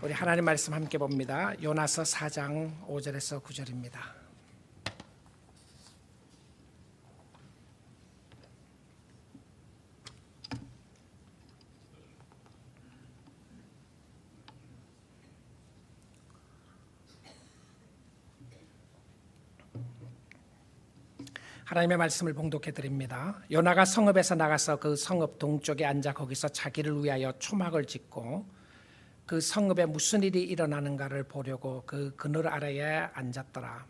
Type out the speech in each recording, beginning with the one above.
우리 하나님 말씀 함께 봅니다. 요나서 4장 5절에서 9절입니다. 하나님의 말씀을 봉독해 드립니다. 요나가 성읍에서 나가서 그 성읍 동쪽에 앉아 거기서 자기를 위하여 초막을 짓고 그 성읍에 무슨 일이 일어나는가를 보려고 그 그늘 아래에 앉았더라.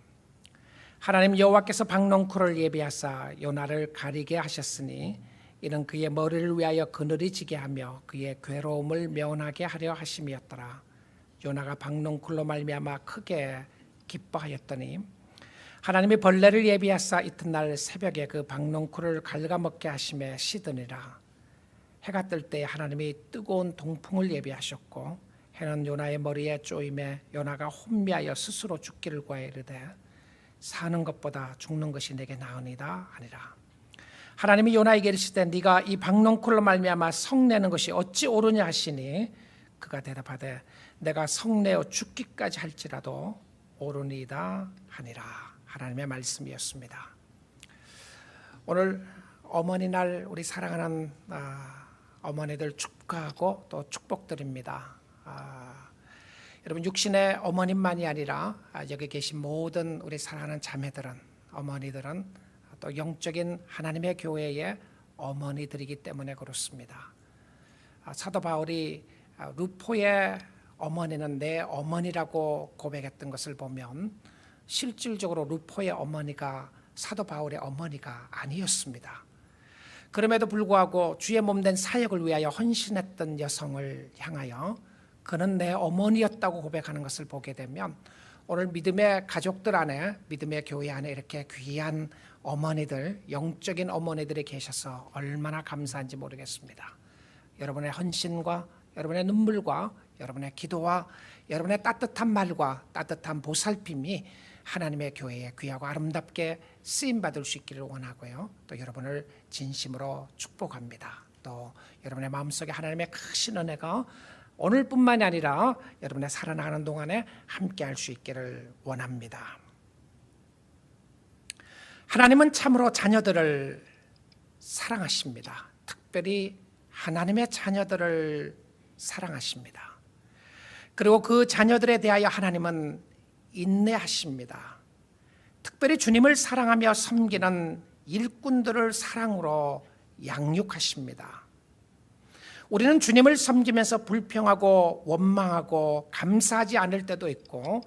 하나님 여호와께서 박농쿨을 예비하사 요나를 가리게 하셨으니 이는 그의 머리를 위하여 그늘이 지게 하며 그의 괴로움을 면하게 하려 하심이었더라. 요나가 박농쿨로 말미암아 크게 기뻐하였더니 하나님이 벌레를 예비하사 이튿날 새벽에 그 박농쿨을 갉아먹게 하심에 시드니라. 해가 뜰 때 하나님이 뜨거운 동풍을 예비하셨고 해는 요나의 머리에 쪼임에 요나가 혼미하여 스스로 죽기를 구하여 이르되 사는 것보다 죽는 것이 내게 나으니라 하니라. 하나님이 요나에게 이르시되 네가 이 박농쿨로 말미암아 성내는 것이 어찌 옳으냐 하시니 그가 대답하되 내가 성내어 죽기까지 할지라도 옳으니이다 하니라. 하나님의 말씀이었습니다. 오늘 어머니날 우리 사랑하는 어머니들 축하하고 또 축복드립니다. 여러분 육신의 어머님만이 아니라 여기 계신 모든 우리 사랑하는 자매들은 어머니들은 또 영적인 하나님의 교회의 어머니들이기 때문에 그렇습니다. 사도 바울이 루포의 어머니는 내 어머니라고 고백했던 것을 보면 실질적으로 루포의 어머니가 사도 바울의 어머니가 아니었습니다. 그럼에도 불구하고 주의 몸된 사역을 위하여 헌신했던 여성을 향하여 그는 내 어머니였다고 고백하는 것을 보게 되면 오늘 믿음의 가족들 안에 믿음의 교회 안에 이렇게 귀한 어머니들, 영적인 어머니들이 계셔서 얼마나 감사한지 모르겠습니다. 여러분의 헌신과 여러분의 눈물과 여러분의 기도와 여러분의 따뜻한 말과 따뜻한 보살핌이 하나님의 교회에 귀하고 아름답게 쓰임받을 수 있기를 원하고요. 또 여러분을 진심으로 축복합니다. 또 여러분의 마음속에 하나님의 크신 은혜가 오늘뿐만이 아니라 여러분의 살아나가는 동안에 함께 할 수 있기를 원합니다. 하나님은 참으로 자녀들을 사랑하십니다. 특별히 하나님의 자녀들을 사랑하십니다. 그리고 그 자녀들에 대하여 하나님은 인내하십니다. 특별히 주님을 사랑하며 섬기는 일꾼들을 사랑으로 양육하십니다. 우리는 주님을 섬기면서 불평하고 원망하고 감사하지 않을 때도 있고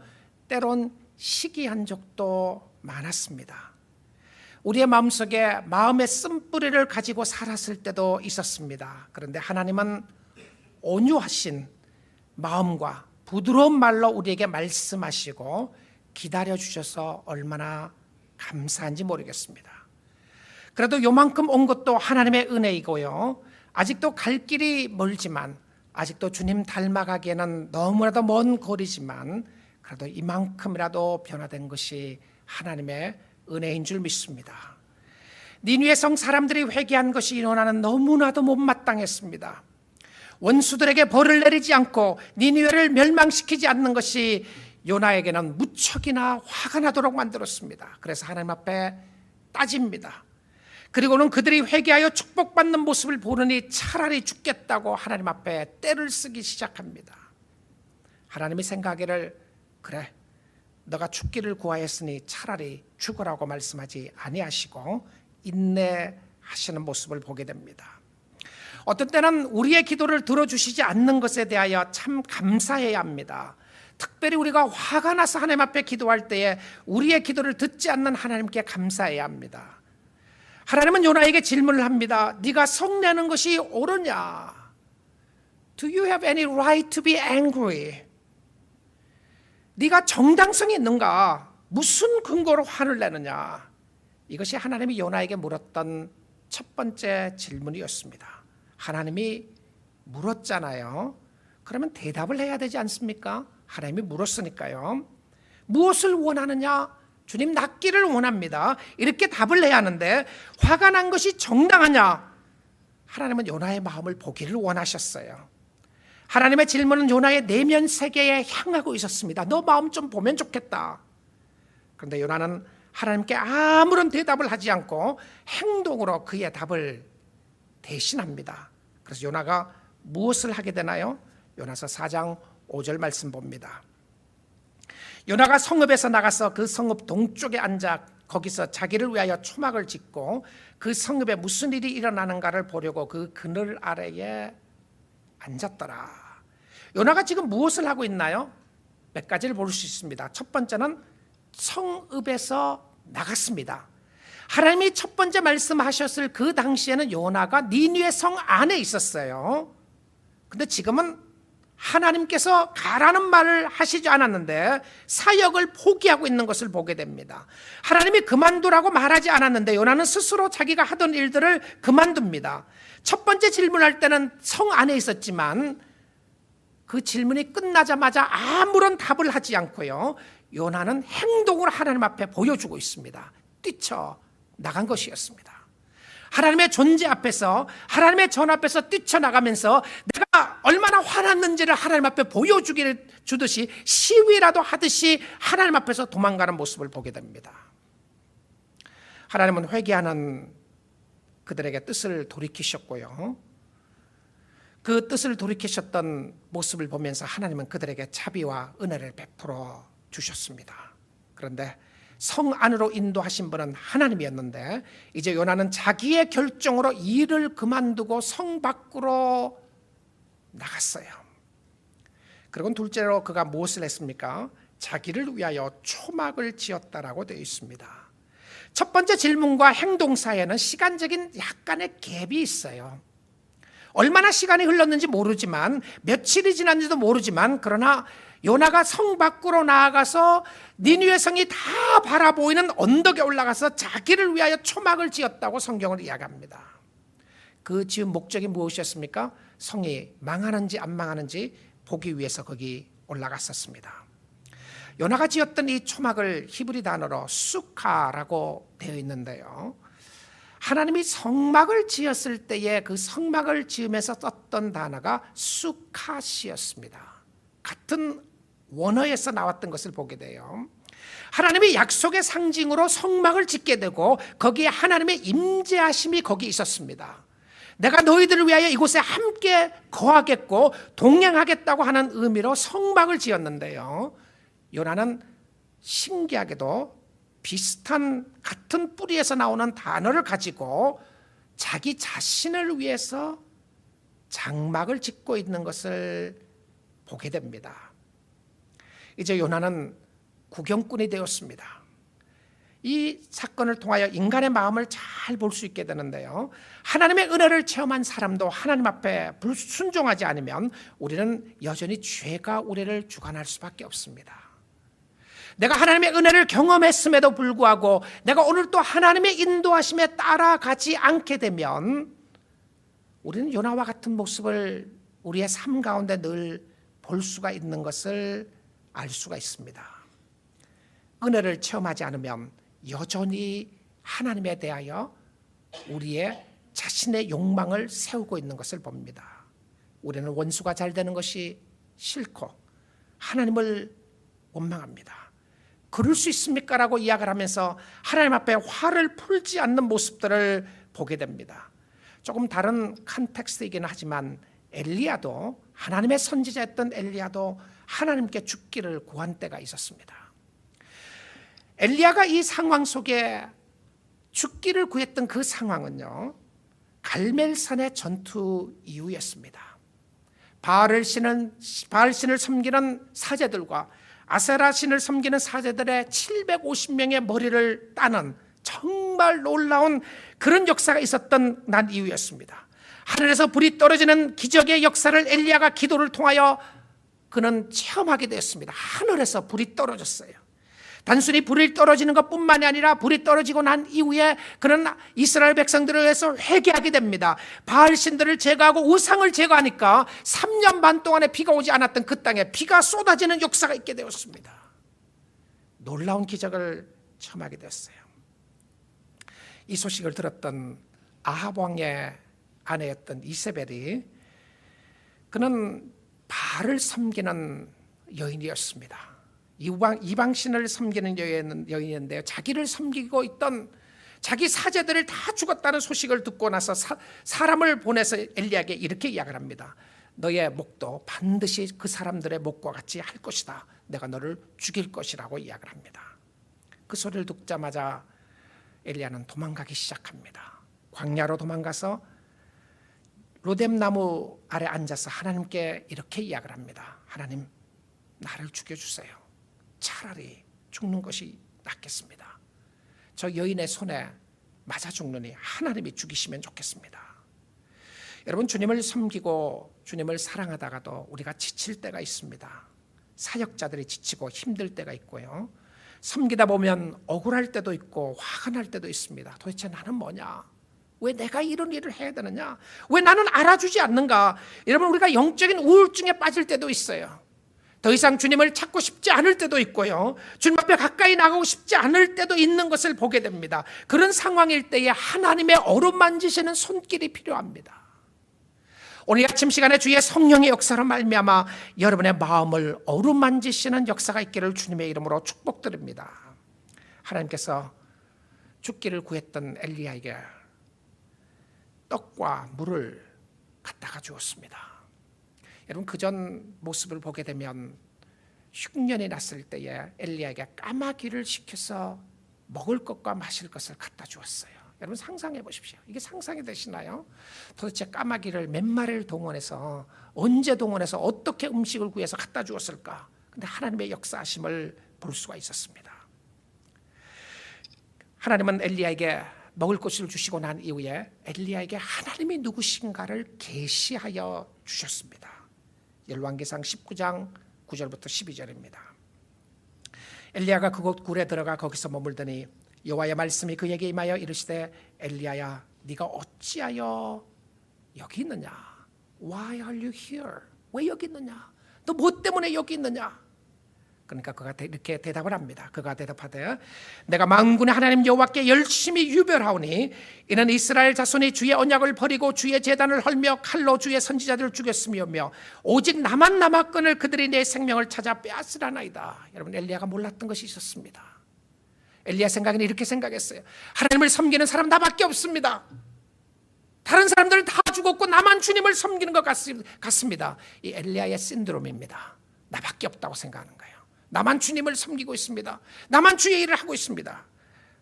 때론 시기한 적도 많았습니다. 우리의 마음속에 마음의 쓴뿌리를 가지고 살았을 때도 있었습니다. 그런데 하나님은 온유하신 마음과 부드러운 말로 우리에게 말씀하시고 기다려주셔서 얼마나 감사한지 모르겠습니다. 그래도 요만큼 온 것도 하나님의 은혜이고요. 아직도 갈 길이 멀지만 아직도 주님 닮아가기에는 너무나도 먼 거리지만 그래도 이만큼이라도 변화된 것이 하나님의 은혜인 줄 믿습니다. 니느웨 성 사람들이 회개한 것이 요나는 너무나도 못마땅했습니다. 원수들에게 벌을 내리지 않고 니느웨를 멸망시키지 않는 것이 요나에게는 무척이나 화가 나도록 만들었습니다. 그래서 하나님 앞에 따집니다. 그리고는 그들이 회개하여 축복받는 모습을 보느니 차라리 죽겠다고 하나님 앞에 떼를 쓰기 시작합니다. 하나님이 생각하기를 그래 너가 죽기를 구하였으니 차라리 죽으라고 말씀하지 아니하시고 인내하시는 모습을 보게 됩니다. 어떤 때는 우리의 기도를 들어주시지 않는 것에 대하여 참 감사해야 합니다. 특별히 우리가 화가 나서 하나님 앞에 기도할 때에 우리의 기도를 듣지 않는 하나님께 감사해야 합니다. 하나님은 요나에게 질문을 합니다. 네가 성내는 것이 옳으냐? Do you have any right to be angry? 네가 정당성이 있는가? 무슨 근거로 화를 내느냐? 이것이 하나님이 요나에게 물었던 첫 번째 질문이었습니다. 하나님이 물었잖아요. 그러면 대답을 해야 되지 않습니까? 하나님이 물었으니까요. 무엇을 원하느냐? 주님 낫기를 원합니다. 이렇게 답을 해야 하는데 화가 난 것이 정당하냐? 하나님은 요나의 마음을 보기를 원하셨어요. 하나님의 질문은 요나의 내면 세계에 향하고 있었습니다. 너 마음 좀 보면 좋겠다. 그런데 요나는 하나님께 아무런 대답을 하지 않고 행동으로 그의 답을 대신합니다. 그래서 요나가 무엇을 하게 되나요? 요나서 4장 5절 말씀 봅니다. 요나가 성읍에서 나가서 그 성읍 동쪽에 앉아 거기서 자기를 위하여 초막을 짓고 그 성읍에 무슨 일이 일어나는가를 보려고 그 그늘 아래에 앉았더라. 요나가 지금 무엇을 하고 있나요? 몇 가지를 볼 수 있습니다. 첫 번째는 성읍에서 나갔습니다. 하나님이 첫 번째 말씀하셨을 그 당시에는 요나가 니느웨 성 안에 있었어요. 근데 지금은 하나님께서 가라는 말을 하시지 않았는데 사역을 포기하고 있는 것을 보게 됩니다. 하나님이 그만두라고 말하지 않았는데 요나는 스스로 자기가 하던 일들을 그만둡니다. 첫 번째 질문할 때는 성 안에 있었지만 그 질문이 끝나자마자 아무런 답을 하지 않고요, 요나는 행동을 하나님 앞에 보여주고 있습니다. 뛰쳐 나간 것이었습니다. 하나님의 존재 앞에서, 하나님의 전 앞에서 뛰쳐나가면서 내가 얼마나 화났는지를 하나님 앞에 보여주듯이 시위라도 하듯이 하나님 앞에서 도망가는 모습을 보게 됩니다. 하나님은 회개하는 그들에게 뜻을 돌이키셨고요, 그 뜻을 돌이키셨던 모습을 보면서 하나님은 그들에게 자비와 은혜를 베풀어 주셨습니다. 그런데 성 안으로 인도하신 분은 하나님이었는데 이제 요나는 자기의 결정으로 일을 그만두고 성 밖으로 나갔어요. 그리고 둘째로 그가 무엇을 했습니까? 자기를 위하여 초막을 지었다라고 되어 있습니다. 첫 번째 질문과 행동 사이에는 시간적인 약간의 갭이 있어요. 얼마나 시간이 흘렀는지 모르지만, 며칠이 지났는지도 모르지만, 그러나 요나가 성 밖으로 나아가서 니느웨 성이 다 바라보이는 언덕에 올라가서 자기를 위하여 초막을 지었다고 성경을 이야기합니다. 그 지은 목적이 무엇이었습니까? 성이 망하는지 안 망하는지 보기 위해서 거기 올라갔었습니다. 요나가 지었던 이 초막을 히브리 단어로 수카라고 되어 있는데요, 하나님이 성막을 지었을 때에 그 성막을 지으면서 썼던 단어가 수카시였습니다. 같은 원어에서 나왔던 것을 보게 돼요. 하나님의 약속의 상징으로 성막을 짓게 되고 거기에 하나님의 임재하심이 거기 있었습니다. 내가 너희들을 위하여 이곳에 함께 거하겠고 동행하겠다고 하는 의미로 성막을 지었는데요, 요나는 신기하게도 비슷한 같은 뿌리에서 나오는 단어를 가지고 자기 자신을 위해서 장막을 짓고 있는 것을 보게 됩니다. 이제 요나는 구경꾼이 되었습니다. 이 사건을 통하여 인간의 마음을 잘 볼 수 있게 되는데요, 하나님의 은혜를 체험한 사람도 하나님 앞에 불순종하지 않으면 우리는 여전히 죄가 우리를 주관할 수밖에 없습니다. 내가 하나님의 은혜를 경험했음에도 불구하고 내가 오늘 또 하나님의 인도하심에 따라가지 않게 되면 우리는 요나와 같은 모습을 우리의 삶 가운데 늘 볼 수가 있는 것을 알 수가 있습니다. 은혜를 체험하지 않으면 여전히 하나님에 대하여 우리의 자신의 욕망을 세우고 있는 것을 봅니다. 우리는 원수가 잘 되는 것이 싫고 하나님을 원망합니다. 그럴 수 있습니까? 라고 이야기를 하면서 하나님 앞에 화를 풀지 않는 모습들을 보게 됩니다. 조금 다른 컨텍스트이긴 하지만 엘리야도, 하나님의 선지자였던 엘리야도 하나님께 죽기를 구한 때가 있었습니다. 엘리야가 이 상황 속에 죽기를 구했던 그 상황은요, 갈멜산의 전투 이후였습니다. 바알 신을 섬기는 사제들과 아세라 신을 섬기는 사제들의 750명의 머리를 따는 정말 놀라운 그런 역사가 있었던 난 이후였습니다. 하늘에서 불이 떨어지는 기적의 역사를 엘리야가 기도를 통하여 그는 체험하게 되었습니다. 하늘에서 불이 떨어졌어요. 단순히 불이 떨어지는 것뿐만이 아니라 불이 떨어지고 난 이후에 그는 이스라엘 백성들을 위해서 회개하게 됩니다. 바알 신들을 제거하고 우상을 제거하니까 3년 반 동안에 비가 오지 않았던 그 땅에 비가 쏟아지는 역사가 있게 되었습니다. 놀라운 기적을 체험하게 되었어요. 이 소식을 들었던 아합 왕의 아내였던 이세벨이, 그는 바알을 섬기는 여인이었습니다. 이방신을 섬기는 여인인데요, 자기를 섬기고 있던 자기 사제들을 다 죽었다는 소식을 듣고 나서 사람을 보내서 엘리야에게 이렇게 이야기를 합니다. 너의 목도 반드시 그 사람들의 목과 같이 할 것이다. 내가 너를 죽일 것이라고 이야기를 합니다. 그 소리를 듣자마자 엘리야는 도망가기 시작합니다. 광야로 도망가서 로뎀나무 아래 앉아서 하나님께 이렇게 이야기를 합니다. 하나님, 나를 죽여주세요. 차라리 죽는 것이 낫겠습니다. 저 여인의 손에 맞아 죽느니 하나님이 죽이시면 좋겠습니다. 여러분, 주님을 섬기고 주님을 사랑하다가도 우리가 지칠 때가 있습니다. 사역자들이 지치고 힘들 때가 있고요, 섬기다 보면 억울할 때도 있고 화가 날 때도 있습니다. 도대체 나는 뭐냐? 왜 내가 이런 일을 해야 되느냐? 왜 나는 알아주지 않는가? 여러분, 우리가 영적인 우울증에 빠질 때도 있어요. 더 이상 주님을 찾고 싶지 않을 때도 있고요, 주님 앞에 가까이 나가고 싶지 않을 때도 있는 것을 보게 됩니다. 그런 상황일 때에 하나님의 어루만지시는 손길이 필요합니다. 오늘 아침 시간에 주의 성령의 역사로 말미암아 여러분의 마음을 어루만지시는 역사가 있기를 주님의 이름으로 축복드립니다. 하나님께서 죽기를 구했던 엘리야에게 떡과 물을 갖다가 주었습니다. 여러분, 그전 모습을 보게 되면 흉년이 났을 때에 엘리야에게 까마귀를 시켜서 먹을 것과 마실 것을 갖다 주었어요. 여러분, 상상해 보십시오. 이게 상상이 되시나요? 도대체 까마귀를 몇 마리를 동원해서, 언제 동원해서 어떻게 음식을 구해서 갖다 주었을까? 근데 하나님의 역사하심을 볼 수가 있었습니다. 하나님은 엘리야에게 먹을 것을 주시고 난 이후에 엘리야에게 하나님이 누구신가를 계시하여 주셨습니다. 열왕기상 19장 9절부터 12절입니다. 엘리야가 그곳 굴에 들어가 거기서 머물더니 여호와의 말씀이 그에게 임하여 이르시되, 엘리야야, 네가 어찌하여 여기 있느냐? Why are you here? 왜 여기 있느냐? 너 뭐 때문에 여기 있느냐? 그러니까 그가 이렇게 대답을 합니다. 그가 대답하되, 내가 만군의 하나님 여호와께 열심히 유별하오니 이는 이스라엘 자손이 주의 언약을 버리고 주의 제단을 헐며 칼로 주의 선지자들을 죽였으며 오직 나만 남았거늘 그들이 내 생명을 찾아 빼앗으라나이다. 여러분, 엘리야가 몰랐던 것이 있었습니다. 엘리야 생각에는 이렇게 생각했어요. 하나님을 섬기는 사람 나밖에 없습니다. 다른 사람들은 다 죽었고 나만 주님을 섬기는 것 같습니다. 이 엘리야의 신드롬입니다. 나밖에 없다고 생각하는 거예요. 나만 주님을 섬기고 있습니다. 나만 주의 일을 하고 있습니다.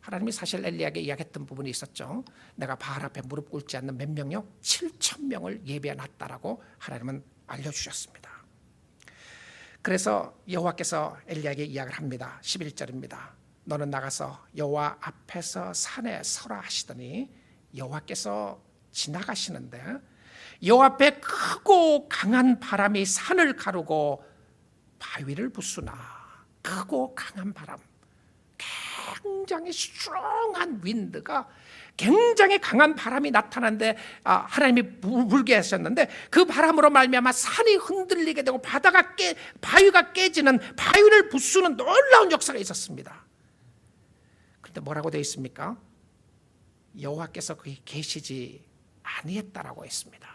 하나님이 사실 엘리야에게 이야기했던 부분이 있었죠. 내가 바알 앞에 무릎 꿇지 않는 몇 명요? 7,000명을 예비해 놨다라고 하나님은 알려주셨습니다. 그래서 여호와께서 엘리야에게 이야기를 합니다. 11절입니다. 너는 나가서 여호와 앞에서 산에 서라 하시더니 여호와께서 지나가시는데 여호와 앞에 크고 강한 바람이 산을 가르고 바위를 부수나, 크고 강한 바람, 굉장히 strong한 윈드가, 굉장히 강한 바람이 나타났는데 하나님이 불게 하셨는데 그 바람으로 말미암아 산이 흔들리게 되고 바위가 깨지는, 바위를 부수는 놀라운 역사가 있었습니다. 그런데 뭐라고 되어 있습니까? 여호와께서 거기 계시지 아니했다라고 했습니다.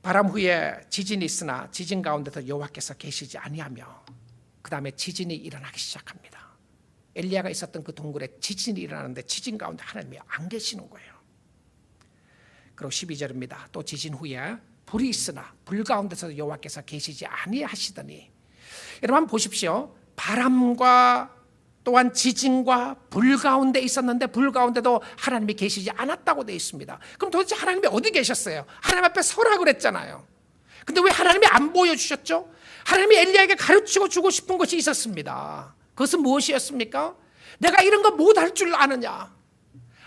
바람 후에 지진이 있으나 지진 가운데서 여호와께서 계시지 아니하며 그 다음에 지진이 일어나기 시작합니다. 엘리야가 있었던 그 동굴에 지진이 일어나는데 지진 가운데 하나님이 안 계시는 거예요. 그리고 12절입니다. 또 지진 후에 불이 있으나 불 가운데서 여호와께서 계시지 아니하시더니, 여러분 한번 보십시오. 바람과 또한 지진과 불 가운데 있었는데 불 가운데도 하나님이 계시지 않았다고 되어 있습니다. 그럼 도대체 하나님이 어디 계셨어요? 하나님 앞에 서라 그랬잖아요. 근데 왜 하나님이 안 보여주셨죠? 하나님이 엘리야에게 가르치고 주고 싶은 것이 있었습니다. 그것은 무엇이었습니까? 내가 이런 거 못할 줄 아느냐?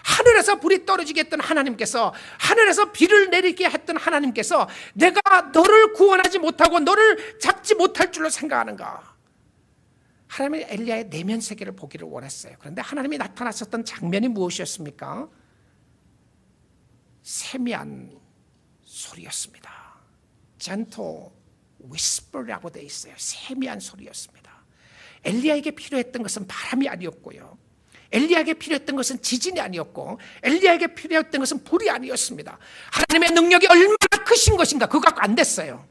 하늘에서 불이 떨어지게 했던 하나님께서, 하늘에서 비를 내리게 했던 하나님께서 내가 너를 구원하지 못하고 너를 잡지 못할 줄로 생각하는가? 하나님은 엘리야의 내면 세계를 보기를 원했어요. 그런데 하나님이 나타나셨던 장면이 무엇이었습니까? 세미한 소리였습니다. gentle whisper라고 되어 있어요. 세미한 소리였습니다. 엘리야에게 필요했던 것은 바람이 아니었고요, 엘리야에게 필요했던 것은 지진이 아니었고 엘리야에게 필요했던 것은 불이 아니었습니다. 하나님의 능력이 얼마나 크신 것인가 그거 갖고 안 됐어요.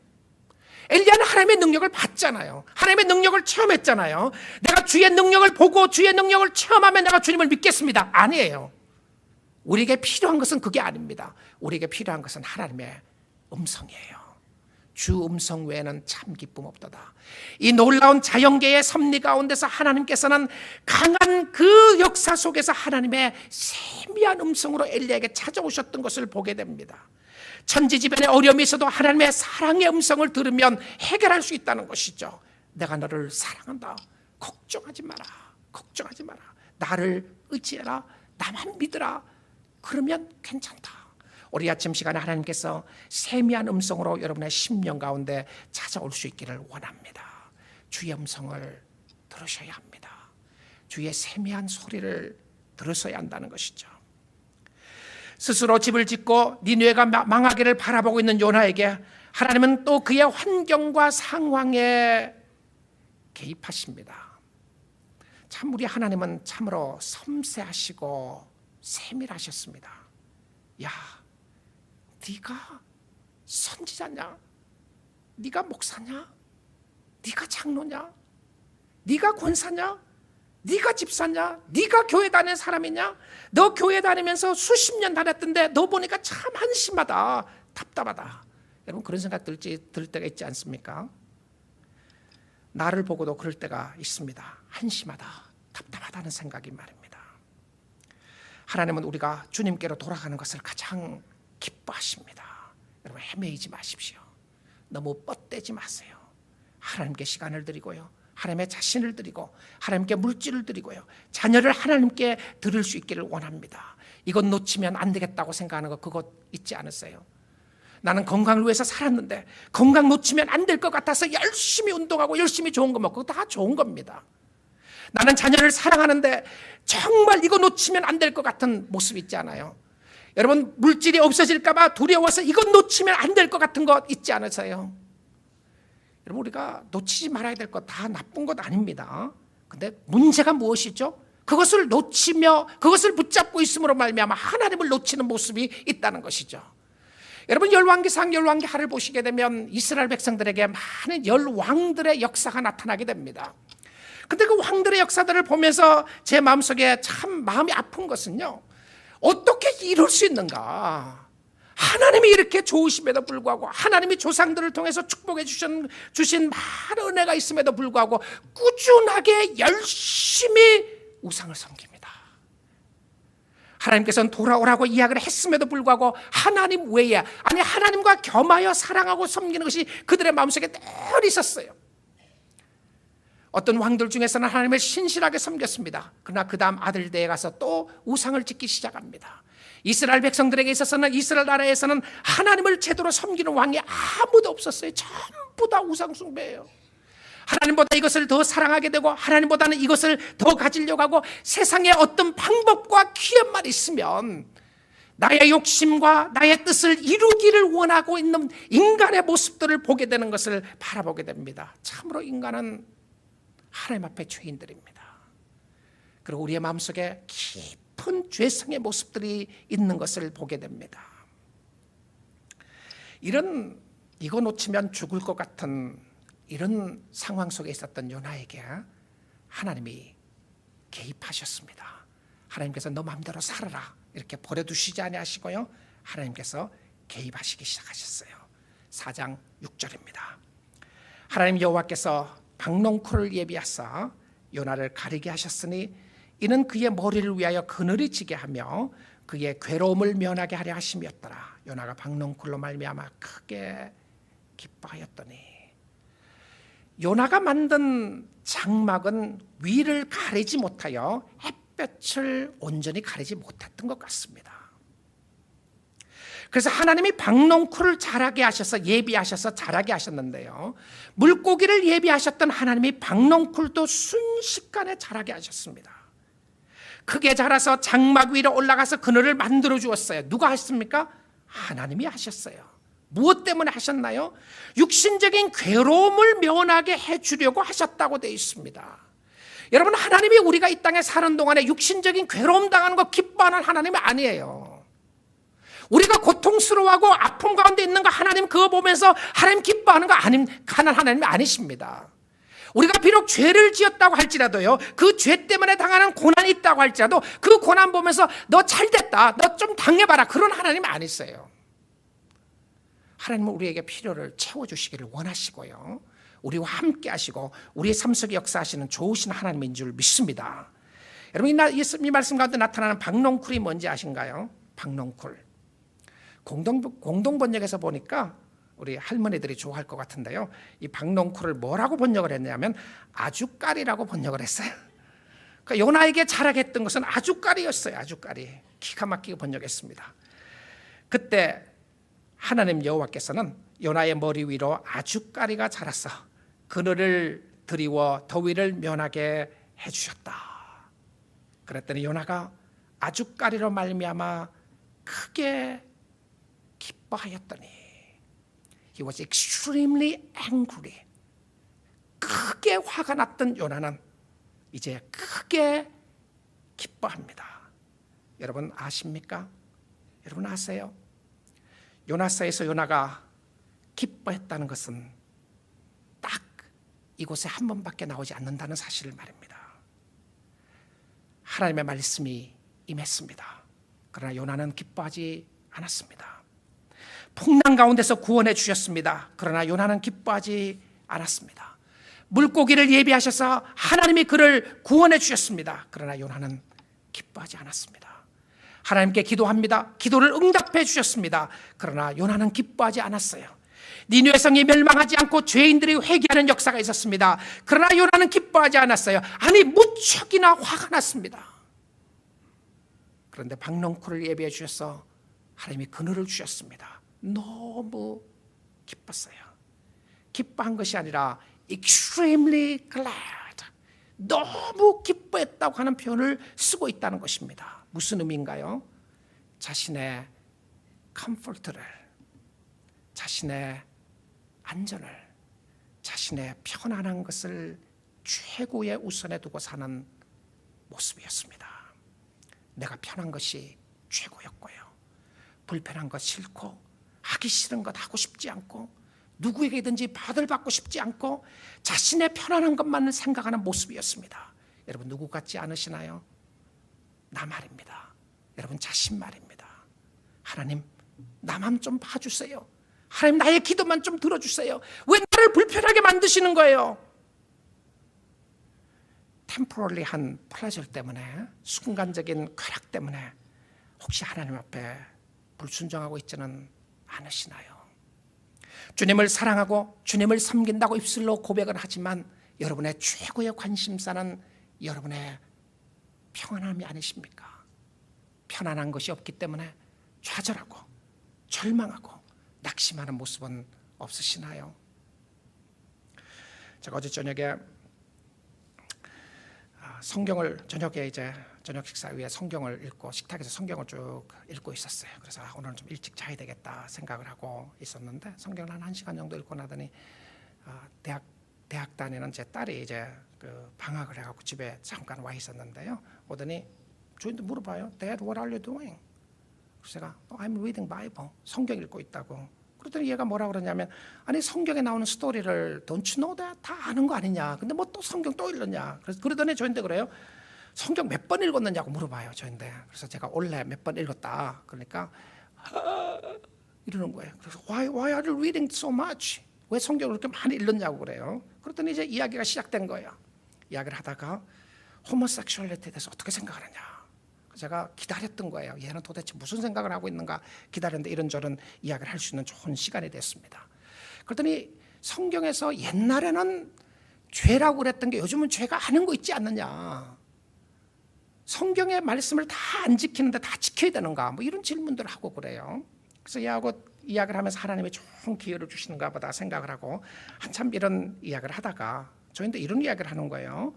엘리야는 하나님의 능력을 봤잖아요. 하나님의 능력을 체험했잖아요. 내가 주의 능력을 보고 주의 능력을 체험하면 내가 주님을 믿겠습니다. 아니에요. 우리에게 필요한 것은 그게 아닙니다. 우리에게 필요한 것은 하나님의 음성이에요. 주 음성 외에는 참 기쁨 없도다. 이 놀라운 자연계의 섭리 가운데서 하나님께서는 강한 그 역사 속에서 하나님의 세미한 음성으로 엘리야에게 찾아오셨던 것을 보게 됩니다. 천지지변의 어려움이 있어도 하나님의 사랑의 음성을 들으면 해결할 수 있다는 것이죠. 내가 너를 사랑한다. 걱정하지 마라. 걱정하지 마라. 나를 의지해라. 나만 믿으라. 그러면 괜찮다. 우리 아침 시간에 하나님께서 세미한 음성으로 여러분의 심령 가운데 찾아올 수 있기를 원합니다. 주의 음성을 들으셔야 합니다. 주의 세미한 소리를 들으셔야 한다는 것이죠. 스스로 집을 짓고 니느웨가 망하기를 바라보고 있는 요나에게 하나님은 또 그의 환경과 상황에 개입하십니다. 참 우리 하나님은 참으로 섬세하시고 세밀하셨습니다. 야, 네가 선지자냐? 네가 목사냐? 네가 장로냐? 네가 권사냐? 네가 집사냐? 네가 교회 다니는 사람이냐? 너 교회 다니면서 수십 년 다녔던데 너 보니까 참 한심하다, 답답하다. 여러분 그런 생각 들 때가 있지 않습니까? 나를 보고도 그럴 때가 있습니다. 한심하다, 답답하다는 생각이 말입니다. 하나님은 우리가 주님께로 돌아가는 것을 가장 기뻐하십니다. 여러분 헤매이지 마십시오. 너무 뻗대지 마세요. 하나님께 시간을 드리고요, 하나님의 자신을 드리고 하나님께 물질을 드리고요, 자녀를 하나님께 드릴 수 있기를 원합니다. 이것 놓치면 안 되겠다고 생각하는 거 그것 있지 않으세요? 나는 건강을 위해서 살았는데 건강 놓치면 안 될 것 같아서 열심히 운동하고 열심히 좋은 거 먹고 다 좋은 겁니다. 나는 자녀를 사랑하는데 정말 이거 놓치면 안 될 것 같은 모습 있지 않아요? 여러분 물질이 없어질까 봐 두려워서 이것 놓치면 안 될 것 같은 것 있지 않으세요? 여러분 우리가 놓치지 말아야 될 것 다 나쁜 것 아닙니다. 근데 문제가 무엇이죠? 그것을 놓치며 그것을 붙잡고 있음으로 말미암아 하나님을 놓치는 모습이 있다는 것이죠. 여러분 열왕기상 열왕기하를 보시게 되면 이스라엘 백성들에게 많은 열왕들의 역사가 나타나게 됩니다. 근데 그 왕들의 역사들을 보면서 제 마음속에 참 마음이 아픈 것은요, 어떻게 이럴 수 있는가? 하나님이 이렇게 좋으심에도 불구하고 하나님이 조상들을 통해서 축복해 주신 많은 은혜가 있음에도 불구하고 꾸준하게 열심히 우상을 섬깁니다. 하나님께서는 돌아오라고 이야기를 했음에도 불구하고 하나님 외에, 아니 하나님과 겸하여 사랑하고 섬기는 것이 그들의 마음속에 늘 있었어요. 어떤 왕들 중에서는 하나님을 신실하게 섬겼습니다. 그러나 그 다음 아들대에 가서 또 우상을 짓기 시작합니다. 이스라엘 백성들에게 있어서는, 이스라엘 나라에서는 하나님을 제대로 섬기는 왕이 아무도 없었어요. 전부 다 우상 숭배예요. 하나님보다 이것을 더 사랑하게 되고 하나님보다는 이것을 더 가지려고 하고 세상에 어떤 방법과 기회만 있으면 나의 욕심과 나의 뜻을 이루기를 원하고 있는 인간의 모습들을 보게 되는 것을 바라보게 됩니다. 참으로 인간은 하나님 앞에 죄인들입니다. 그리고 우리의 마음속에 깊은 죄성의 모습들이 있는 것을 보게 됩니다. 이거 놓치면 죽을 것 같은 이런 상황 속에 있었던 요나에게 하나님이 개입하셨습니다. 하나님께서 너 마음대로 살아라 이렇게 버려두시지 아니하시고요, 하나님께서 개입하시기 시작하셨어요. 4장 6절입니다. 하나님 여호와께서 박농쿨을 예비하사 요나를 가리게 하셨으니 이는 그의 머리를 위하여 그늘이 지게 하며 그의 괴로움을 면하게 하려 하심이었더라. 요나가 박농쿨로 말미암아 크게 기뻐하였더니, 요나가 만든 장막은 위를 가리지 못하여 햇볕을 온전히 가리지 못했던 것 같습니다. 그래서 하나님이 박농쿨을 자라게 하셔서 예비하셔서 자라게 하셨는데요, 물고기를 예비하셨던 하나님이 박농쿨도 순식간에 자라게 하셨습니다. 크게 자라서 장막 위로 올라가서 그늘을 만들어 주었어요. 누가 하셨습니까? 하나님이 하셨어요. 무엇 때문에 하셨나요? 육신적인 괴로움을 면하게 해주려고 하셨다고 되어 있습니다. 여러분, 하나님이 우리가 이 땅에 사는 동안에 육신적인 괴로움 당하는 거 기뻐하는 하나님이 아니에요. 우리가 고통스러워하고 아픔 가운데 있는 거 하나님 그거 보면서 하나님 기뻐하는 거 하는 하나님이 아니십니다. 우리가 비록 죄를 지었다고 할지라도요, 그 죄 때문에 당하는 고난이 있다고 할지라도 그 고난 보면서 너 잘됐다, 너 좀 당해봐라, 그런 하나님이 아니세요. 하나님은 우리에게 필요를 채워주시기를 원하시고요, 우리와 함께 하시고 우리의 삶 속에 역사하시는 좋으신 하나님인 줄 믿습니다. 여러분, 이 말씀 가운데 나타나는 박농쿨이 뭔지 아신가요? 박농쿨. 공동번역에서 보니까 우리 할머니들이 좋아할 것 같은데요, 이 박농쿨을 뭐라고 번역을 했냐면 아주까리라고 번역을 했어요. 그러니까 요나에게 자랑했던 것은 아주까리였어요. 아주까리. 기가 막히게 번역했습니다. 그때 하나님 여호와께서는 요나의 머리 위로 아주까리가 자라서 그늘을 드리워 더위를 면하게 해주셨다. 그랬더니 요나가 아주까리로 말미암아 크게 기뻐하였더니 He was extremely angry. 크게 화가 났던 요나는 이제 크게 기뻐합니다. 여러분 아십니까? 여러분 아세요? 요나서에서 요나가 기뻐했다는 것은 딱 이곳에 한 번밖에 나오지 않는다는 사실을 말입니다. 하나님의 말씀이 임했습니다. 그러나 요나는 기뻐하지 않았습니다. 풍랑 가운데서 구원해 주셨습니다. 그러나 요나는 기뻐하지 않았습니다. 물고기를 예비하셔서 하나님이 그를 구원해 주셨습니다. 그러나 요나는 기뻐하지 않았습니다. 하나님께 기도합니다. 기도를 응답해 주셨습니다. 그러나 요나는 기뻐하지 않았어요. 니느웨 성이 멸망하지 않고 죄인들이 회개하는 역사가 있었습니다. 그러나 요나는 기뻐하지 않았어요. 아니, 무척이나 화가 났습니다. 그런데 박농쿨을 예비해 주셔서 하나님이 그늘을 주셨습니다. 너무 기뻤어요. 기뻐한 것이 아니라 extremely glad, 너무 기뻐했다고 하는 표현을 쓰고 있다는 것입니다. 무슨 의미인가요? 자신의 컴포트를, 자신의 안전을, 자신의 편안한 것을 최고의 우선에 두고 사는 모습이었습니다. 내가 편한 것이 최고였고요, 불편한 것 싫고 하기 싫은 것 하고 싶지 않고 누구에게든지 받고 싶지 않고 자신의 편안한 것만을 생각하는 모습이었습니다. 여러분 누구 같지 않으시나요? 나 말입니다. 여러분 자신 말입니다. 하나님 나만 좀 봐주세요. 하나님 나의 기도만 좀 들어주세요. 왜 나를 불편하게 만드시는 거예요? 템포럴리한 플레저 때문에, 순간적인 쾌락 때문에 혹시 하나님 앞에 불순종하고 있지는 않으시나요? 주님을 사랑하고 주님을 섬긴다고 입술로 고백을 하지만 여러분의 최고의 관심사는 여러분의 평안함이 아니십니까? 편안한 것이 없기 때문에 좌절하고 절망하고 낙심하는 모습은 없으시나요? 제가 어제 저녁에 성경을 저녁 식사 후에 성경을 읽고 식탁에서 성경을 쭉 읽고 있었어요. 그래서 오늘은 좀 일찍 자야 되겠다 생각을 하고 있었는데 성경을 한 1시간 정도 읽고 나더니 대학 다니는 제 딸이 이제 그 방학을 해갖고 집에 잠깐 와 있었는데요. 오더니 저한테 물어봐요. Dad, what are you doing? 그래서 제가 I'm reading Bible. 성경 읽고 있다고. 그랬더니 얘가 뭐라 그러냐면, 아니 성경에 나오는 스토리를 don't you know that? 다 아는 거 아니냐? 근데 뭐 또 성경 또 읽었냐? 그러더니 저한테 그래요. 성경 몇 번 읽었느냐고 물어봐요. 저한테. 그래서 제가 원래 몇 번 읽었다. 그러니까 이러는 거예요. 그래서 why are you reading so much? 왜 성경을 그렇게 많이 읽었냐고 그래요. 그랬더니 이제 이야기가 시작된 거예요. 이야기를 하다가 호모섹슈얼리티에 대해서 어떻게 생각하느냐. 제가 기다렸던 거예요. 얘는 도대체 무슨 생각을 하고 있는가 기다렸는데 이런저런 이야기를 할 수 있는 좋은 시간이 됐습니다. 그랬더니 성경에서 옛날에는 죄라고 그랬던 게 요즘은 죄가 아닌 거 있지 않느냐. 성경의 말씀을 다 안 지키는데 다 지켜야 되는가. 뭐 이런 질문들을 하고 그래요. 그래서 얘하고 이야기를 하면서 하나님이 좋은 기회를 주시는가 보다 생각을 하고 한참 이런 이야기를 하다가 저희한테 이런 이야기를 하는 거예요.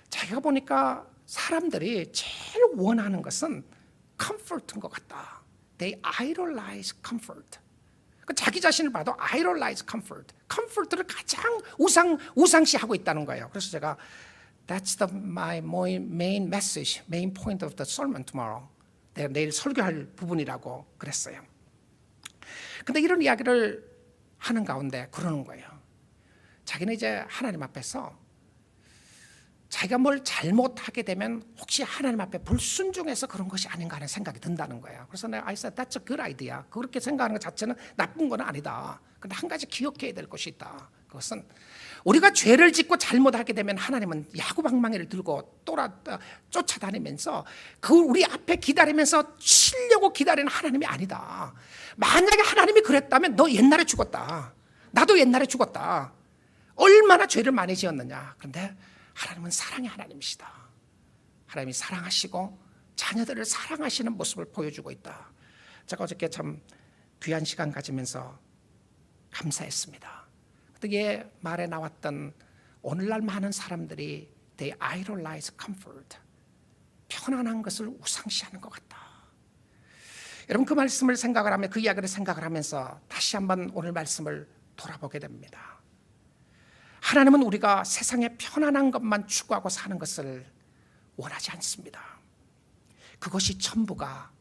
자기가 보니까 사람들이 제일 원하는 것은 comfort인 것 같다. They idolize comfort. 자기 자신을 봐도 idolize comfort. comfort를 가장 우상시하고 있다는 거예요. 그래서 제가 That's my main message, main point of the sermon tomorrow. 내가 내일 설교할 부분이라고 그랬어요. 근데 이런 이야기를 하는 가운데 그러는 거예요. 자기는 이제 하나님 앞에서 자기가 뭘 잘못하게 되면 혹시 하나님 앞에 불순종해서 그런 것이 아닌가 하는 생각이 든다는 거예요. 그래서 내가 I said that's a good idea. 그렇게 생각하는 것 자체는 나쁜 건 아니다. 근데 한 가지 기억해야 될 것이 있다. 그것은 우리가 죄를 짓고 잘못하게 되면 하나님은 야구방망이를 들고 쫓아다니면서 그 우리 앞에 기다리면서 치려고 기다리는 하나님이 아니다. 만약에 하나님이 그랬다면 너 옛날에 죽었다. 나도 옛날에 죽었다. 얼마나 죄를 많이 지었느냐. 그런데 하나님은 사랑의 하나님이시다. 하나님이 사랑하시고 자녀들을 사랑하시는 모습을 보여주고 있다. 제가 어저께 참 귀한 시간 가지면서 감사했습니다. 그때 말에 나왔던 오늘날 많은 사람들이 they idolize comfort, 편안한 것을 우상시하는 것 같다. 여러분 그 말씀을 생각을 하면 그 이야기를 생각을 하면서 다시 한번 오늘 말씀을 돌아보게 됩니다. 하나님은 우리가 세상의 편안한 것만 추구하고 사는 것을 원하지 않습니다. 그것이 전부가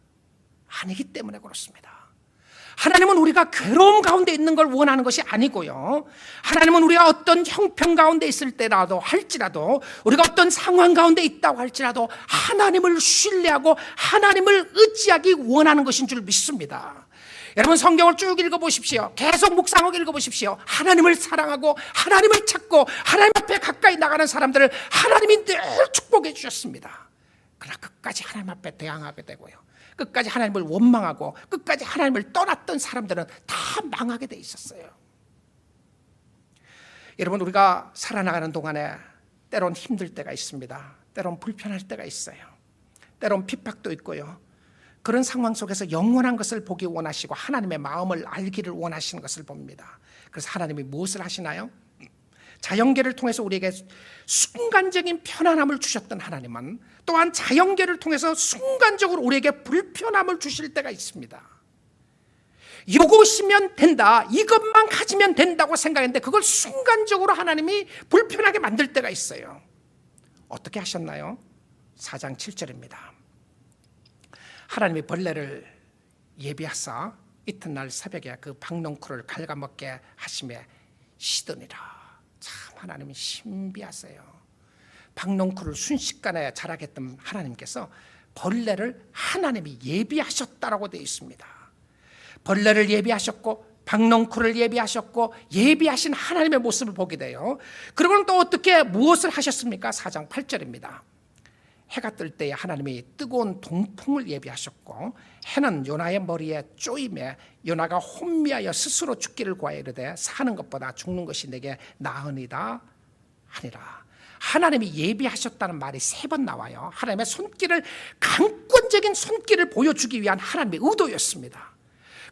아니기 때문에 그렇습니다. 하나님은 우리가 괴로움 가운데 있는 걸 원하는 것이 아니고요. 하나님은 우리가 어떤 형편 가운데 있을 때라도 할지라도 우리가 어떤 상황 가운데 있다고 할지라도 하나님을 신뢰하고 하나님을 의지하기 원하는 것인 줄 믿습니다. 여러분 성경을 쭉 읽어보십시오. 계속 묵상하고 읽어보십시오. 하나님을 사랑하고 하나님을 찾고 하나님 앞에 가까이 나가는 사람들을 하나님이 늘 축복해 주셨습니다. 그러나 끝까지 하나님 앞에 대항하게 되고요. 끝까지 하나님을 원망하고 끝까지 하나님을 떠났던 사람들은 다 망하게 돼 있었어요. 여러분 우리가 살아나가는 동안에 때론 힘들 때가 있습니다. 때론 불편할 때가 있어요. 때론 핍박도 있고요. 그런 상황 속에서 영원한 것을 보기 원하시고 하나님의 마음을 알기를 원하시는 것을 봅니다. 그래서 하나님이 무엇을 하시나요? 자연계를 통해서 우리에게 순간적인 편안함을 주셨던 하나님은 또한 자연계를 통해서 순간적으로 우리에게 불편함을 주실 때가 있습니다. 이것이면 된다, 이것만 가지면 된다고 생각했는데 그걸 순간적으로 하나님이 불편하게 만들 때가 있어요. 어떻게 하셨나요? 4장 7절입니다. 하나님이 벌레를 예비하사 이튿날 새벽에 그 박농쿨을 갉아먹게 하심에 시드니라. 참 하나님이 신비하세요. 박농쿨을 순식간에 자라게 했던 하나님께서 벌레를 하나님이 예비하셨다라고 되어 있습니다. 벌레를 예비하셨고 박농쿨을 예비하셨고 예비하신 하나님의 모습을 보게 돼요. 그리고는 또 어떻게 무엇을 하셨습니까? 4장 8절입니다. 해가 뜰 때에 하나님이 뜨거운 동풍을 예비하셨고 해는 요나의 머리에 쪼임에 요나가 혼미하여 스스로 죽기를 구하여 이르되 사는 것보다 죽는 것이 내게 나으니라 하니라. 하나님이 예비하셨다는 말이 3번 나와요. 하나님의 손길을 강권적인 손길을 보여주기 위한 하나님의 의도였습니다.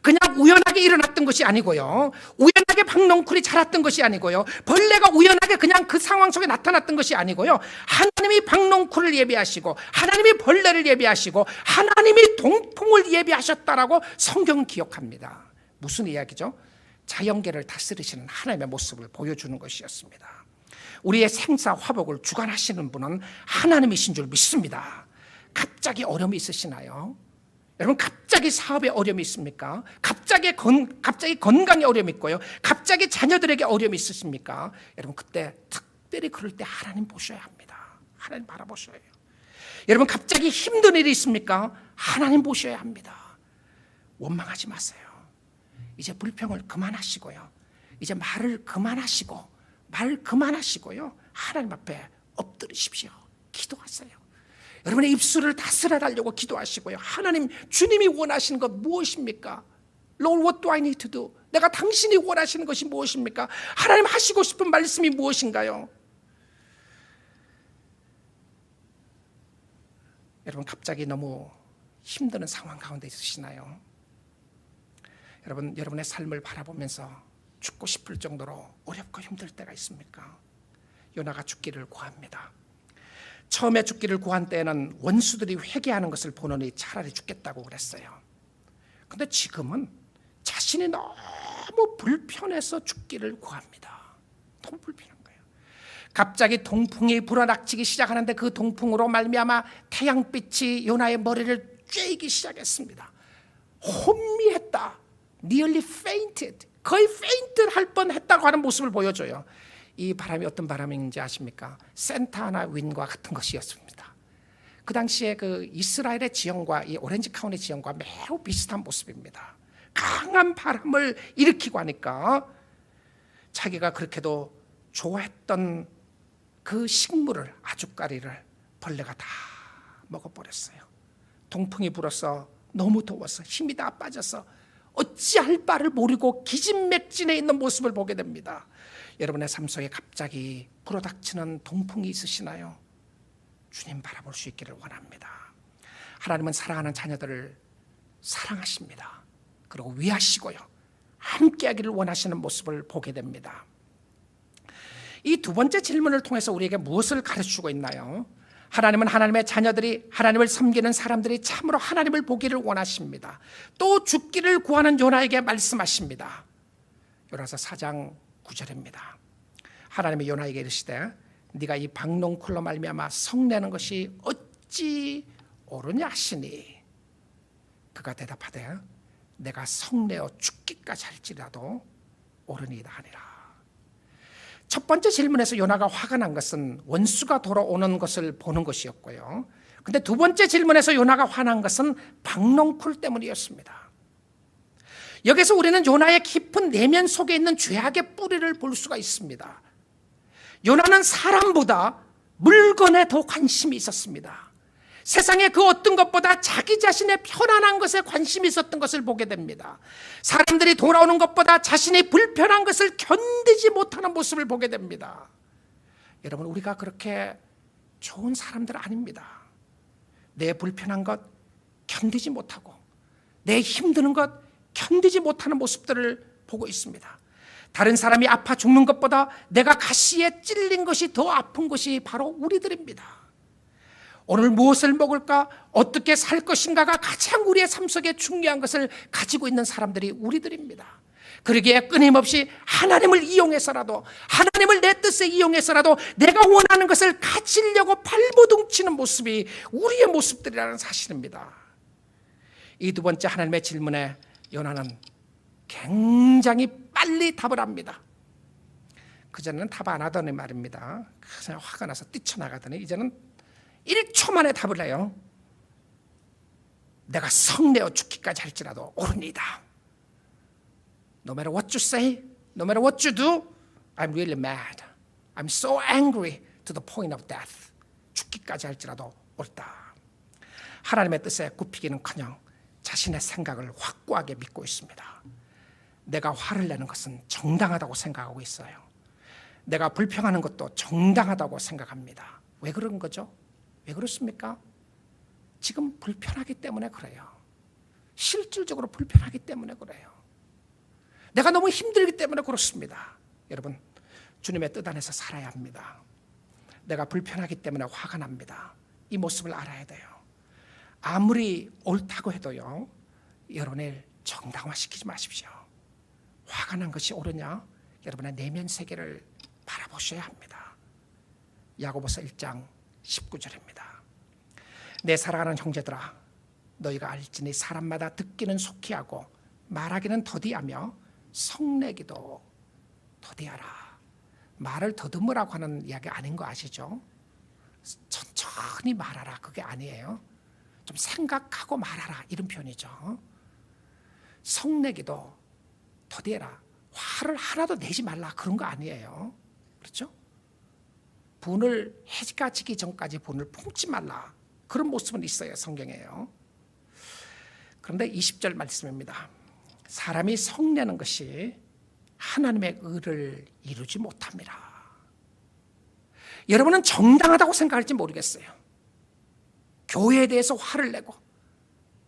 그냥 우연하게 일어났던 것이 아니고요. 우연하게 박농쿨이 자랐던 것이 아니고요. 벌레가 우연하게 그냥 그 상황 속에 나타났던 것이 아니고요. 하나님이 박농쿨을 예비하시고 하나님이 벌레를 예비하시고 하나님이 동풍을 예비하셨다라고 성경은 기억합니다. 무슨 이야기죠? 자연계를 다스리시는 하나님의 모습을 보여주는 것이었습니다. 우리의 생사 화복을 주관하시는 분은 하나님이신 줄 믿습니다. 갑자기 어려움이 있으시나요? 여러분 갑자기 사업에 어려움이 있습니까? 갑자기 건강에 어려움이 있고요. 갑자기 자녀들에게 어려움이 있으십니까? 여러분 그때 특별히 그럴 때 하나님 보셔야 합니다. 하나님 바라보셔야 해요. 여러분 갑자기 힘든 일이 있습니까? 하나님 보셔야 합니다. 원망하지 마세요. 이제 불평을 그만하시고요. 이제 말을 그만하시고 말 그만하시고요. 하나님 앞에 엎드리십시오. 기도하세요. 여러분의 입술을 다스려달라고 기도하시고요. 하나님, 주님이 원하시는 것 무엇입니까? Lord, what do I need to do? 내가 당신이 원하시는 것이 무엇입니까? 하나님 하시고 싶은 말씀이 무엇인가요? 여러분 갑자기 너무 힘드는 상황 가운데 있으시나요? 여러분, 여러분의 삶을 바라보면서 죽고 싶을 정도로 어렵고 힘들 때가 있습니까? 요나가 죽기를 구합니다. 처음에 죽기를 구한 때에는 원수들이 회개하는 것을 보느니 차라리 죽겠다고 그랬어요. 그런데 지금은 자신이 너무 불편해서 죽기를 구합니다. 너무 불편한 거예요. 갑자기 동풍이 불어닥치기 시작하는데 그 동풍으로 말미암아 태양빛이 요나의 머리를 쬐기 시작했습니다. 혼미했다. Nearly fainted. 거의 페인트를 할 뻔했다고 하는 모습을 보여줘요. 이 바람이 어떤 바람인지 아십니까? 센타나 윈과 같은 것이었습니다. 그 당시에 그 이스라엘의 지형과 이 오렌지 카운티 지형과 매우 비슷한 모습입니다. 강한 바람을 일으키고 하니까 자기가 그렇게도 좋아했던 그 식물을, 아주까리를 벌레가 다 먹어버렸어요. 동풍이 불어서 너무 더워서 힘이 다 빠져서 어찌할 바를 모르고 기진맥진해 있는 모습을 보게 됩니다. 여러분의 삶 속에 갑자기 불어닥치는 동풍이 있으시나요? 주님 바라볼 수 있기를 원합니다. 하나님은 사랑하는 자녀들을 사랑하십니다. 그리고 위하시고요, 함께하기를 원하시는 모습을 보게 됩니다. 이 두 번째 질문을 통해서 우리에게 무엇을 가르치고 있나요? 하나님은 하나님의 자녀들이, 하나님을 섬기는 사람들이 참으로 하나님을 보기를 원하십니다. 또 죽기를 구하는 요나에게 말씀하십니다. 요나서 4장 9절입니다. 하나님이 요나에게 이르시되 네가 이 박농쿨로 말미암아 성내는 것이 어찌 옳으냐 하시니, 그가 대답하되 내가 성내어 죽기까지 할지라도 옳으니이다 하니라. 첫 번째 질문에서 요나가 화가 난 것은 원수가 돌아오는 것을 보는 것이었고요. 근데 두 번째 질문에서 요나가 화난 것은 박농쿨 때문이었습니다. 여기서 우리는 요나의 깊은 내면 속에 있는 죄악의 뿌리를 볼 수가 있습니다. 요나는 사람보다 물건에 더 관심이 있었습니다. 세상의 그 어떤 것보다 자기 자신의 편안한 것에 관심이 있었던 것을 보게 됩니다. 사람들이 돌아오는 것보다 자신이 불편한 것을 견디지 못하는 모습을 보게 됩니다. 여러분, 우리가 그렇게 좋은 사람들 아닙니다. 내 불편한 것 견디지 못하고 내 힘드는 것 견디지 못하는 모습들을 보고 있습니다. 다른 사람이 아파 죽는 것보다 내가 가시에 찔린 것이 더 아픈 것이 바로 우리들입니다. 오늘 무엇을 먹을까, 어떻게 살 것인가가 가장 우리의 삶 속에 중요한 것을 가지고 있는 사람들이 우리들입니다. 그러기에 끊임없이 하나님을 이용해서라도, 하나님을 내 뜻에 이용해서라도 내가 원하는 것을 가지려고 발버둥치는 모습이 우리의 모습들이라는 사실입니다. 이 두 번째 하나님의 질문에 요나는 굉장히 빨리 답을 합니다. 그전에는 답 안 하더니 말입니다. 그냥 화가 나서 뛰쳐나가더니 이제는 1초 만에 답을 해요. 내가 성내어 죽기까지 할지라도 옳으니이다. No matter what you say, no matter what you do, I'm really mad. I'm so angry to the point of death. 죽기까지 할지라도 옳다. 하나님의 뜻에 굽히기는커녕 자신의 생각을 확고하게 믿고 있습니다. 내가 화를 내는 것은 정당하다고 생각하고 있어요. 내가 불평하는 것도 정당하다고 생각합니다. 왜 그런 거죠? 왜 그렇습니까? 지금 불편하기 때문에 그래요. 실질적으로 불편하기 때문에 그래요. 내가 너무 힘들기 때문에 그렇습니다. 여러분, 주님의 뜻 안에서 살아야 합니다. 내가 불편하기 때문에 화가 납니다. 이 모습을 알아야 돼요. 아무리 옳다고 해도요, 여론을 정당화시키지 마십시오. 화가 난 것이 옳으냐? 여러분의 내면 세계를 바라보셔야 합니다. 야고보서 1장 19절입니다. 내 사랑하는 형제들아, 너희가 알지니 사람마다 듣기는 속히 하고 말하기는 더디하며 성내기도 더디하라. 말을 더듬으라고 하는 이야기 아닌 거 아시죠? 천천히 말하라, 그게 아니에요. 좀 생각하고 말하라, 이런 표현이죠. 성내기도 더디해라. 화를 하나도 내지 말라, 그런 거 아니에요. 그렇죠? 분을 해가 지기 전까지 분을 품지 말라, 그런 모습은 있어요, 성경에요. 그런데 20절 말씀입니다. 사람이 성내는 것이 하나님의 의를 이루지 못합니다. 여러분은 정당하다고 생각할지 모르겠어요. 교회에 대해서 화를 내고,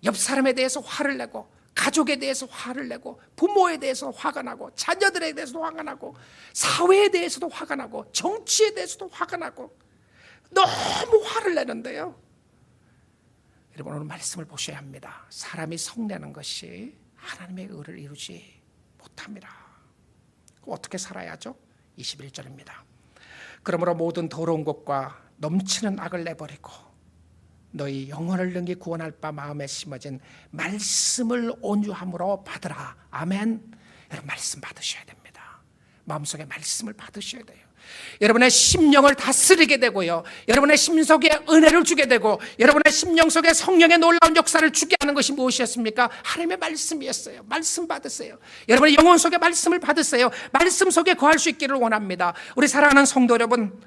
옆 사람에 대해서 화를 내고, 가족에 대해서 화를 내고, 부모에 대해서 화가 나고, 자녀들에 대해서도 화가 나고, 사회에 대해서도 화가 나고, 정치에 대해서도 화가 나고, 너무 화를 내는데요, 여러분 오늘 말씀을 보셔야 합니다. 사람이 성내는 것이 하나님의 의를 이루지 못합니다. 그럼 어떻게 살아야죠? 21절입니다. 그러므로 모든 더러운 것과 넘치는 악을 내버리고 너희 영혼을 능히 구원할 바 마음에 심어진 말씀을 온유함으로 받으라. 아멘. 여러분 말씀 받으셔야 됩니다. 마음속에 말씀을 받으셔야 돼요. 여러분의 심령을 다스리게 되고요, 여러분의 심속에 은혜를 주게 되고, 여러분의 심령 속에 성령의 놀라운 역사를 주게 하는 것이 무엇이었습니까? 하나님의 말씀이었어요. 말씀 받으세요. 여러분의 영혼 속에 말씀을 받으세요. 말씀 속에 거할 수 있기를 원합니다. 우리 사랑하는 성도 여러분,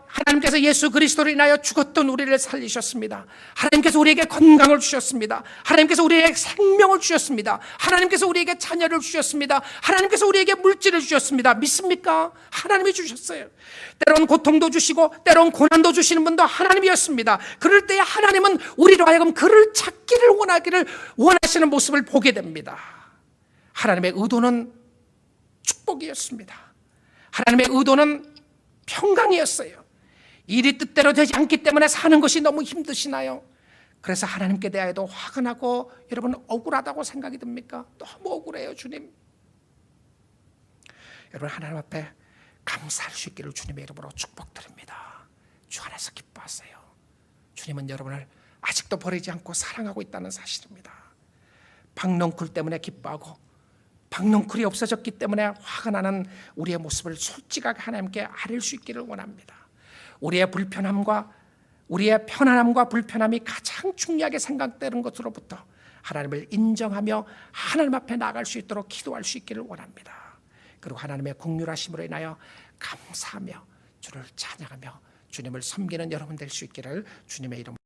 하나님께서 예수 그리스도로 인하여 죽었던 우리를 살리셨습니다. 하나님께서 우리에게 건강을 주셨습니다. 하나님께서 우리에게 생명을 주셨습니다. 하나님께서 우리에게 자녀를 주셨습니다. 하나님께서 우리에게 물질을 주셨습니다. 믿습니까? 하나님이 주셨어요. 때론 고통도 주시고 때론 고난도 주시는 분도 하나님이었습니다. 그럴 때 하나님은 우리로 하여금 그를 찾기를 원하시는 모습을 보게 됩니다. 하나님의 의도는 축복이었습니다. 하나님의 의도는 평강이었어요. 일이 뜻대로 되지 않기 때문에 사는 것이 너무 힘드시나요? 그래서 하나님께 대하여도 화가 나고 여러분 억울하다고 생각이 듭니까? 너무 억울해요. 주님, 여러분 하나님 앞에 감사할 수 있기를 주님의 이름으로 축복드립니다. 주 안에서 기뻐하세요. 주님은 여러분을 아직도 버리지 않고 사랑하고 있다는 사실입니다. 박넝쿨 때문에 기뻐하고 박넝쿨이 없어졌기 때문에 화가 나는 우리의 모습을 솔직하게 하나님께 아릴 수 있기를 원합니다. 우리의 불편함과 우리의 편안함과 불편함이 가장 중요하게 생각되는 것으로부터 하나님을 인정하며 하나님 앞에 나아갈 수 있도록 기도할 수 있기를 원합니다. 그리고 하나님의 긍휼하심으로 인하여 감사하며 주를 찬양하며 주님을 섬기는 여러분 될 수 있기를 주님의 이름으로